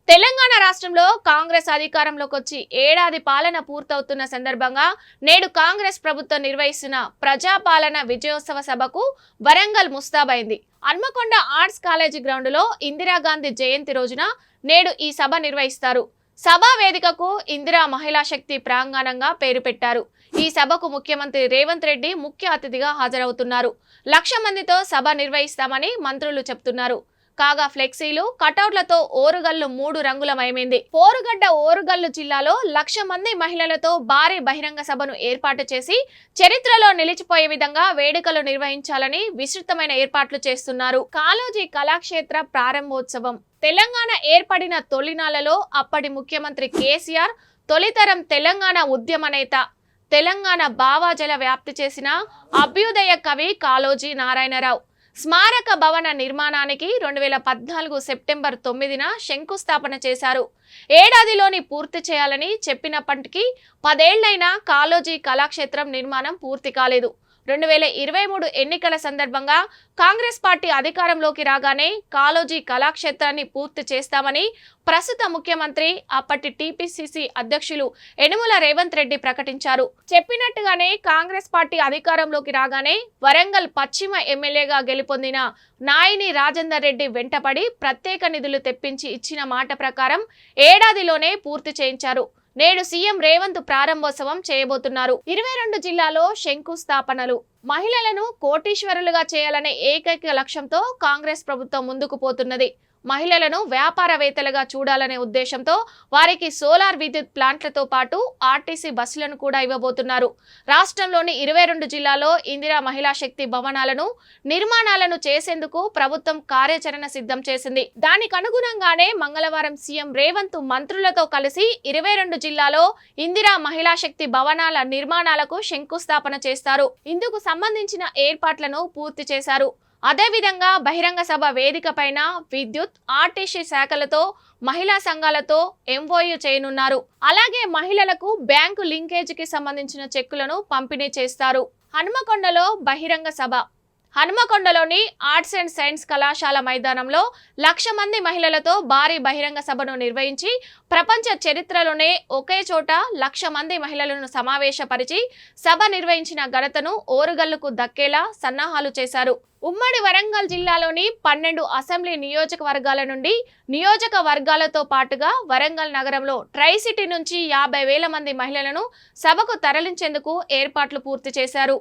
తెలంగాణ రాష్ట్రంలో కాంగ్రెస్ అధికారంలోకి వచ్చి ఏడాది పాలన పూర్తవుతున్న సందర్భంగా నేడు కాంగ్రెస్ ప్రభుత్వం నిర్వహిస్తున్న ప్రజాపాలన విజయోత్సవ సభకు వరంగల్ ముస్తాబైంది. హన్మకొండ ఆర్ట్స్ కాలేజీ గ్రౌండ్లో ఇందిరాగాంధీ జయంతి రోజున నేడు ఈ సభ నిర్వహిస్తారు. సభా వేదికకు ఇందిరా మహిళా శక్తి ప్రాంగణంగా పేరు పెట్టారు. ఈ సభకు ముఖ్యమంత్రి రేవంత్ రెడ్డి ముఖ్య అతిథిగా హాజరవుతున్నారు. 1,00,000 మందితో సభ నిర్వహిస్తామని మంత్రులు చెప్తున్నారు. కాగా ఫ్లెక్సీలు కటౌట్లతో ఓరుగల్లు 3 రంగులమయమైంది. పోరుగడ్డ ఓరుగల్లు జిల్లాలో 1,00,000 మంది మహిళలతో భారీ బహిరంగ సభను ఏర్పాటు చేసి చరిత్రలో నిలిచిపోయే విధంగా వేడుకలు నిర్వహించాలని విస్తృతమైన ఏర్పాట్లు చేస్తున్నారు. కాళోజీ కళాక్షేత్ర ప్రారంభోత్సవం. తెలంగాణ ఏర్పడిన తొలినాళ్లలో అప్పటి ముఖ్యమంత్రి కేసీఆర్ తొలితరం తెలంగాణ ఉద్యమ నేత, తెలంగాణ భావాజల వ్యాప్తి చేసిన అభ్యుదయ కవి కాళోజీ నారాయణరావు స్మారక భవన నిర్మాణానికి 2014 సెప్టెంబర్ 9న శంకుస్థాపన చేశారు. ఏడాదిలోని పూర్తి చేయాలని చెప్పినప్పటికీ 10 ఏళ్లైనా కాళోజీ కళాక్షేత్రం నిర్మాణం పూర్తి కాలేదు. 2023 ఎన్నికల సందర్భంగా కాంగ్రెస్ పార్టీ అధికారంలోకి రాగానే కాళోజీ కళాక్షేత్రాన్ని పూర్తి చేస్తామని ప్రస్తుత ముఖ్యమంత్రి, అప్పటి టీపీసీసీ అధ్యక్షులు యనుమల రేవంత్ రెడ్డి ప్రకటించారు. చెప్పినట్టుగానే కాంగ్రెస్ పార్టీ అధికారంలోకి రాగానే వరంగల్ పశ్చిమ ఎమ్మెల్యేగా గెలుపొందిన నాయిని రాజేందర్ రెడ్డి వెంటపడి ప్రత్యేక నిధులు తెప్పించి ఇచ్చిన మాట ప్రకారం ఏడాదిలోనే పూర్తి చేయించారు. నేడు సీఎం రేవంత్ ప్రారంభోత్సవం చేయబోతున్నారు. 22 జిల్లాలో శంకుస్థాపనలు. మహిళలను కోటీశ్వరులుగా చేయాలనే ఏకైక లక్ష్యంతో కాంగ్రెస్ ప్రభుత్వం ముందుకు పోతున్నది. మహిళలను వ్యాపారవేత్తలుగా చూడాలనే ఉద్దేశంతో వారికి సోలార్ విద్యుత్ ప్లాంట్లతో పాటు ఆర్టీసీ బస్సులను కూడా ఇవ్వబోతున్నారు. రాష్ట్రంలోని 22 జిల్లాల్లో ఇందిరా మహిళా శక్తి భవనాలను నిర్మాణాలను చేసేందుకు ప్రభుత్వం కార్యాచరణ సిద్ధం చేసింది. దానికి అనుగుణంగానే మంగళవారం సీఎం రేవంత్ మంత్రులతో కలిసి 22 జిల్లాలో ఇందిరా మహిళా శక్తి భవనాల నిర్మాణాలకు శంకుస్థాపన చేస్తారు. ఇందుకు సంబంధించిన ఏర్పాట్లను పూర్తి చేశారు. అదేవిధంగా బహిరంగ సభ వేదిక పైన విద్యుత్, ఆర్టీసీ శాఖలతో, మహిళా సంఘాలతో ఎంఓయూ చేయనున్నారు. అలాగే మహిళలకు బ్యాంకు లింకేజీకి సంబంధించిన చెక్కులను పంపిణీ చేస్తారు. హన్మకొండలో బహిరంగ సభ. హన్మకొండలోని ఆర్ట్స్ అండ్ సైన్స్ కళాశాల మైదానంలో 1,00,000 మంది మహిళలతో భారీ బహిరంగ సభను నిర్వహించి ప్రపంచ చరిత్రలోనే ఒకే చోట 1,00,000 మంది మహిళలను సమావేశపరిచి సభ నిర్వహించిన ఘనతను ఓరుగల్లుకు దక్కేలా సన్నాహాలు చేశారు. ఉమ్మడి వరంగల్ జిల్లాలోని 12 అసెంబ్లీ నియోజకవర్గాల నుండి నియోజకవర్గాలతో పాటుగా వరంగల్ నగరంలో ట్రై సిటీ నుంచి 50,000 మంది మహిళలను సభకు తరలించేందుకు ఏర్పాట్లు పూర్తి చేశారు.